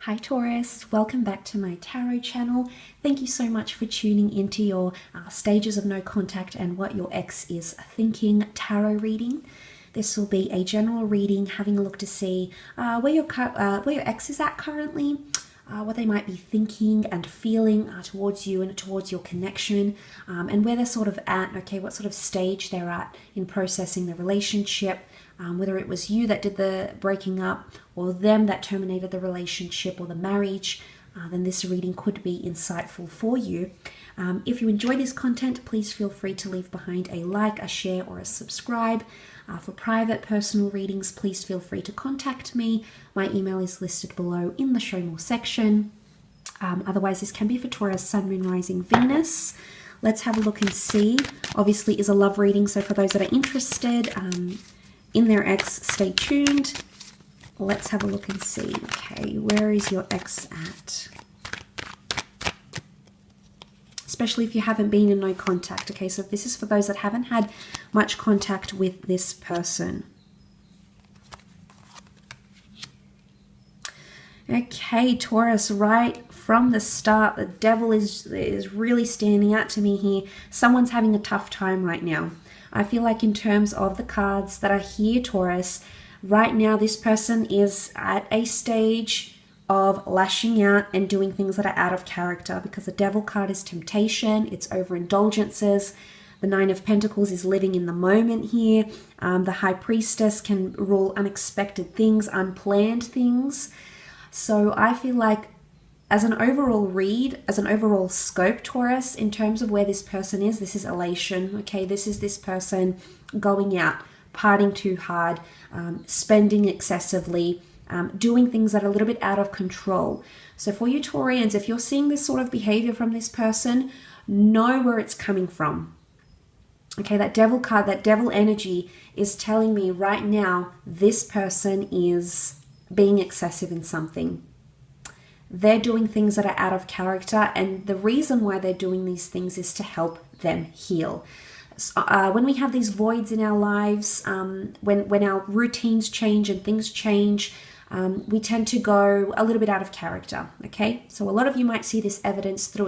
Hi Taurus, welcome back to my tarot channel. Thank you so much for tuning into your stages of no contact and what your ex is thinking tarot reading. This will be a general reading, having a look to see where your ex is at currently, what they might be thinking and feeling towards you and towards your connection, and where they're sort of at, okay, what sort of stage they're at in processing the relationship, whether it was you that did the breaking up or them that terminated the relationship or the marriage, then this reading could be insightful for you. If you enjoy this content, please feel free to leave behind a like, a share, or a subscribe. For private personal readings, please feel free to contact me. My email is listed below in the Show More section. Otherwise, this can be for Taurus, Sun, Moon, Rising, Venus. Let's have a look and see. Obviously, is a love reading, so for those that are interested in their ex, stay tuned. Let's have a look and see. Okay, where is your ex at? Especially if you haven't been in no contact. Okay, so this is for those that haven't had much contact with this person. Okay, Taurus, right from the start, the devil is really standing out to me here. Someone's having a tough time right now. I feel like in terms of the cards that are here, Taurus, right now this person is at a stage of lashing out and doing things that are out of character, because the devil card is temptation, it's overindulgences. The Nine of Pentacles is living in the moment here. The High Priestess can rule unexpected things, unplanned things. So I feel like as an overall read, as an overall scope, Taurus, in terms of where this person is, this is elation, okay? This is this person going out, partying too hard, spending excessively, doing things that are a little bit out of control. So for you Taurians, if you're seeing this sort of behavior from this person, know where it's coming from. Okay, that devil card, that devil energy is telling me right now this person is being excessive in something. They're doing things that are out of character, and the reason why they're doing these things is to help them heal. When we have these voids in our lives, when our routines change and things change, we tend to go a little bit out of character, okay? So a lot of you might see this evidence through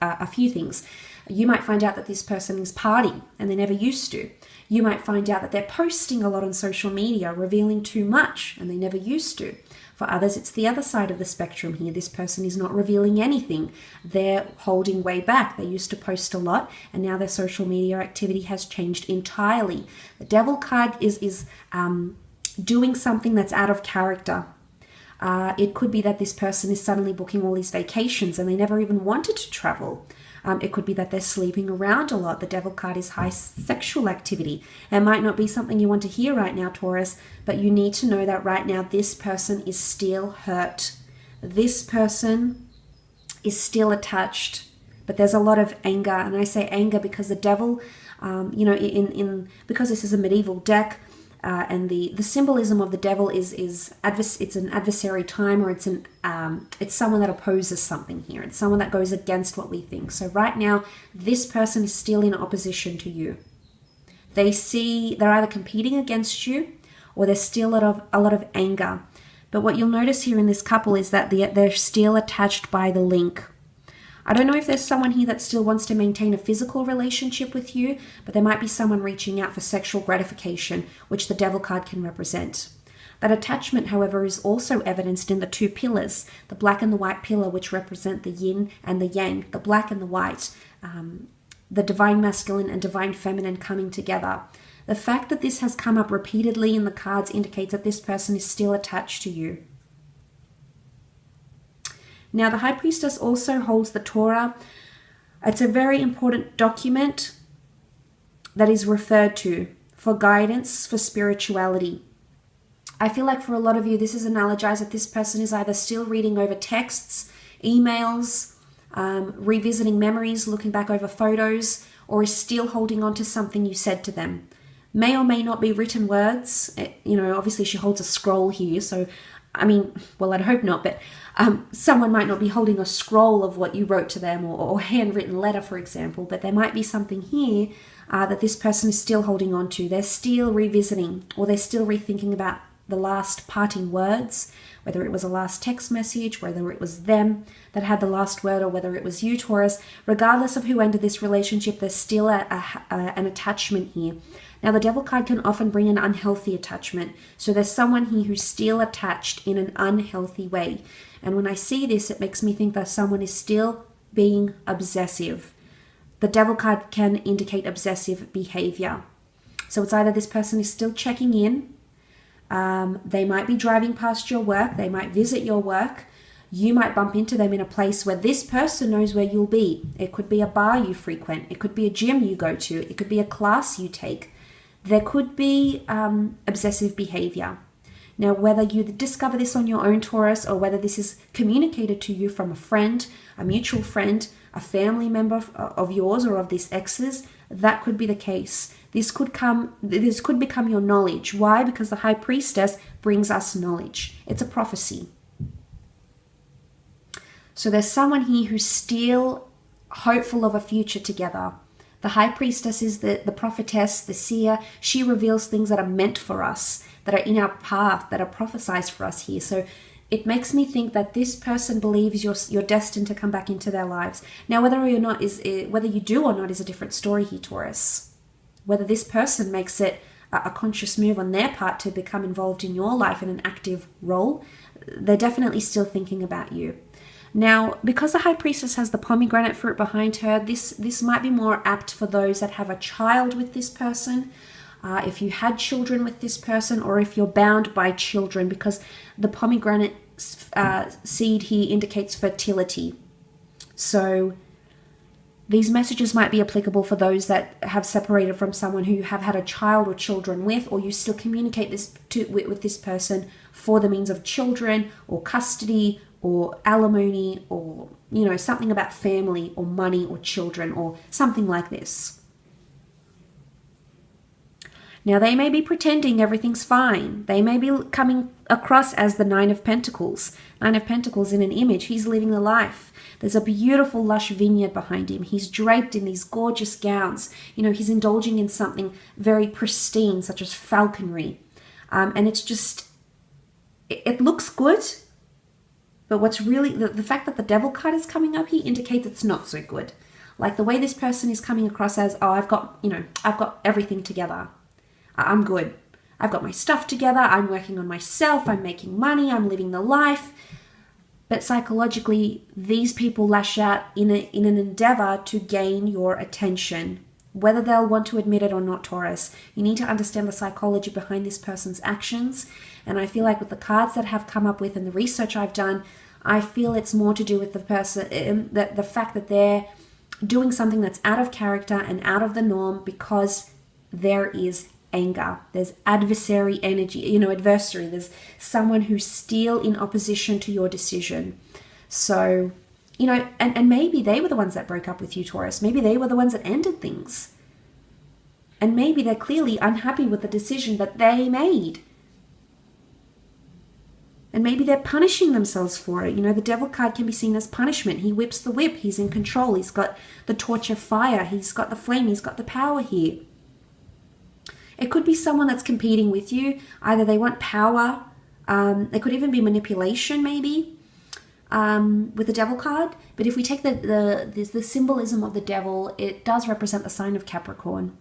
a few things. You might find out that this person is partying and they never used to. You might find out that they're posting a lot on social media, revealing too much, and they never used to. For others, it's the other side of the spectrum here. This person is not revealing anything. They're holding way back. They used to post a lot, and now their social media activity has changed entirely. The devil card is doing something that's out of character. It could be that this person is suddenly booking all these vacations and they never even wanted to travel. It could be that they're sleeping around a lot. The devil card is high sexual activity. It might not be something you want to hear right now, Taurus, but you need to know that right now this person is still hurt. This person is still attached, but there's a lot of anger. And I say anger because the devil, because this is a medieval deck, and the symbolism of the devil is it's an adversary time, or it's someone that opposes something here. It's someone that goes against what we think. So right now, this person is still in opposition to you. They're either competing against you, or there's still a lot of anger. But what you'll notice here in this couple is that they're still attached by the link. I don't know if there's someone here that still wants to maintain a physical relationship with you, but there might be someone reaching out for sexual gratification, which the devil card can represent. That attachment, however, is also evidenced in the two pillars, the black and the white pillar, which represent the yin and the yang, the black and the white, the divine masculine and divine feminine coming together. The fact that this has come up repeatedly in the cards indicates that this person is still attached to you. Now, the High Priestess also holds the Torah. It's a very important document that is referred to for guidance, for spirituality. I feel like for a lot of you, this is analogized that this person is either still reading over texts, emails, revisiting memories, looking back over photos, or is still holding on to something you said to them. May or may not be written words. Obviously she holds a scroll here, so I'd hope not, but someone might not be holding a scroll of what you wrote to them, or handwritten letter, for example, but there might be something here that this person is still holding on to. They're still revisiting, or they're still rethinking about the last parting words, whether it was a last text message, whether it was them that had the last word, or whether it was you, Taurus. Regardless of who ended this relationship, there's still an attachment here. Now, the Devil card can often bring an unhealthy attachment. So there's someone here who's still attached in an unhealthy way. And when I see this, it makes me think that someone is still being obsessive. The Devil card can indicate obsessive behavior. So it's either this person is still checking in, they might be driving past your work, they might visit your work, you might bump into them in a place where this person knows where you'll be. It could be a bar you frequent, it could be a gym you go to, it could be a class you take. There could be obsessive behavior. Now, whether you discover this on your own, Taurus, or whether this is communicated to you from a friend, a mutual friend, a family member of yours or of this ex's, that could be the case. This could become your knowledge. Why? Because the High Priestess brings us knowledge. It's a prophecy. So there's someone here who's still hopeful of a future together. The High Priestess is the prophetess, the seer. She reveals things that are meant for us, that are in our path, that are prophesied for us here. So it makes me think that this person believes you're destined to come back into their lives. Now, whether you do or not is a different story here, Taurus. Whether this person makes it a conscious move on their part to become involved in your life in an active role, they're definitely still thinking about you. Now, because the High Priestess has the pomegranate fruit behind her, this might be more apt for those that have a child with this person, if you had children with this person, or if you're bound by children, because the pomegranate seed here indicates fertility. So these messages might be applicable for those that have separated from someone who you have had a child or children with, or you still communicate with this person for the means of children or custody or alimony, or something about family or money or children or something like this. Now, they may be pretending everything's fine. They may be coming across as the Nine of Pentacles. Nine of Pentacles in an image. He's living the life. There's a beautiful, lush vineyard behind him. He's draped in these gorgeous gowns. He's indulging in something very pristine, such as falconry. And it's just, it looks good. But what's really, the fact that the Devil card is coming up here indicates it's not so good. Like the way this person is coming across as, I've got everything together. I'm good. I've got my stuff together. I'm working on myself. I'm making money. I'm living the life. But psychologically, these people lash out in an endeavor to gain your attention. Whether they'll want to admit it or not, Taurus, you need to understand the psychology behind this person's actions. And I feel like with the cards that have come up with and the research I've done, I feel it's more to do with the person, the fact that they're doing something that's out of character and out of the norm because there is anger. There's adversary energy, adversary. There's someone who's still in opposition to your decision. So, and maybe they were the ones that broke up with you, Taurus. Maybe they were the ones that ended things. And maybe they're clearly unhappy with the decision that they made. And maybe they're punishing themselves for it. The Devil card can be seen as punishment. He whips the whip. He's in control. He's got the torch of fire. He's got the flame. He's got the power here. It could be someone that's competing with you. Either they want power. It could even be manipulation, maybe, with the Devil card. But if we take the symbolism of the Devil, it does represent the sign of Capricorn.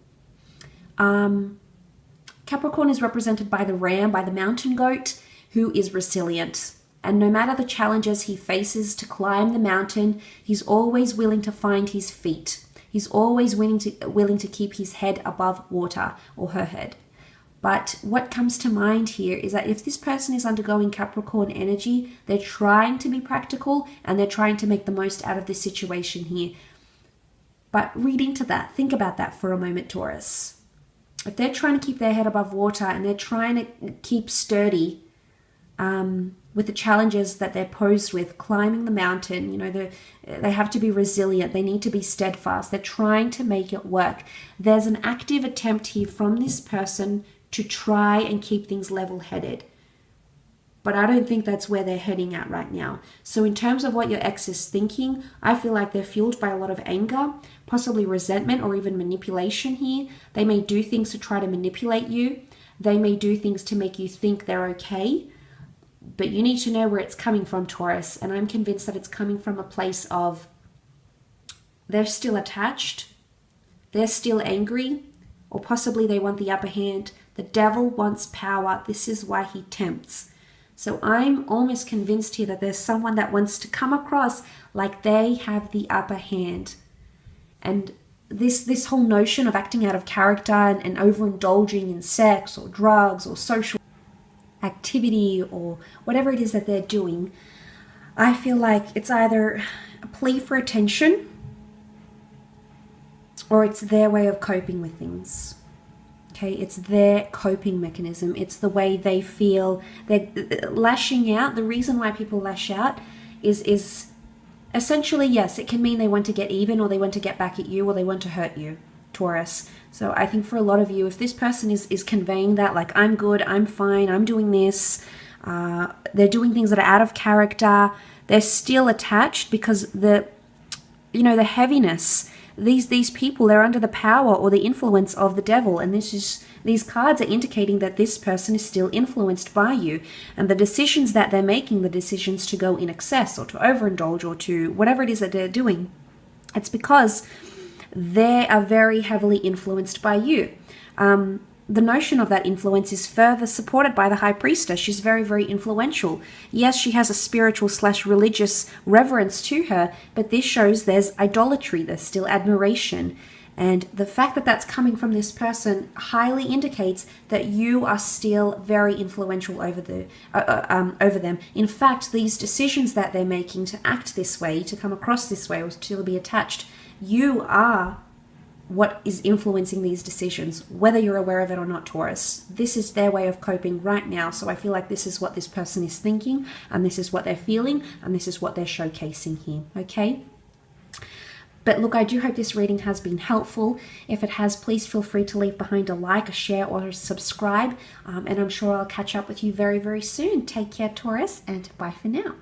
Capricorn is represented by the ram, by the mountain goat, who is resilient. And no matter the challenges he faces to climb the mountain, he's always willing to find his feet. He's always willing to keep his head above water, or her head. But what comes to mind here is that if this person is undergoing Capricorn energy, they're trying to be practical and they're trying to make the most out of this situation here. But read into that. Think about that for a moment, Taurus. If they're trying to keep their head above water and they're trying to keep sturdy with the challenges that they're posed with, climbing the mountain, they have to be resilient. They need to be steadfast. They're trying to make it work. There's an active attempt here from this person to try and keep things level-headed. But I don't think that's where they're heading at right now. So in terms of what your ex is thinking, I feel like they're fueled by a lot of anger, possibly resentment or even manipulation here. They may do things to try to manipulate you. They may do things to make you think they're okay. But you need to know where it's coming from, Taurus. And I'm convinced that it's coming from a place of they're still attached, they're still angry, or possibly they want the upper hand. The devil wants power. This is why he tempts. So I'm almost convinced here that there's someone that wants to come across like they have the upper hand. And this whole notion of acting out of character and overindulging in sex or drugs or social activity or whatever it is that they're doing, I feel like it's either a plea for attention or it's their way of coping with things. Okay, it's their coping mechanism. It's the way they feel. They're lashing out. The reason why people lash out is essentially, yes, it can mean they want to get even, or they want to get back at you, or they want to hurt you, Taurus. So I think for a lot of you, if this person is conveying that, like, I'm good, I'm fine, I'm doing this, they're doing things that are out of character, they're still attached because the heaviness, these people, they're under the power or the influence of the devil, and these cards are indicating that this person is still influenced by you, and the decisions that they're making, the decisions to go in excess or to overindulge or to whatever it is that they're doing, it's because they are very heavily influenced by you. The notion of that influence is further supported by the High Priestess. She's very, very influential. Yes, she has a spiritual/religious reverence to her, but this shows there's idolatry, there's still admiration. And the fact that that's coming from this person highly indicates that you are still very influential over them. In fact, these decisions that they're making to act this way, to come across this way, or to be attached, you are what is influencing these decisions, whether you're aware of it or not, Taurus. This is their way of coping right now. So I feel like this is what this person is thinking, and this is what they're feeling, and this is what they're showcasing here, okay? But look, I do hope this reading has been helpful. If it has, please feel free to leave behind a like, a share, or a subscribe. And I'm sure I'll catch up with you very, very soon. Take care, Taurus, and bye for now.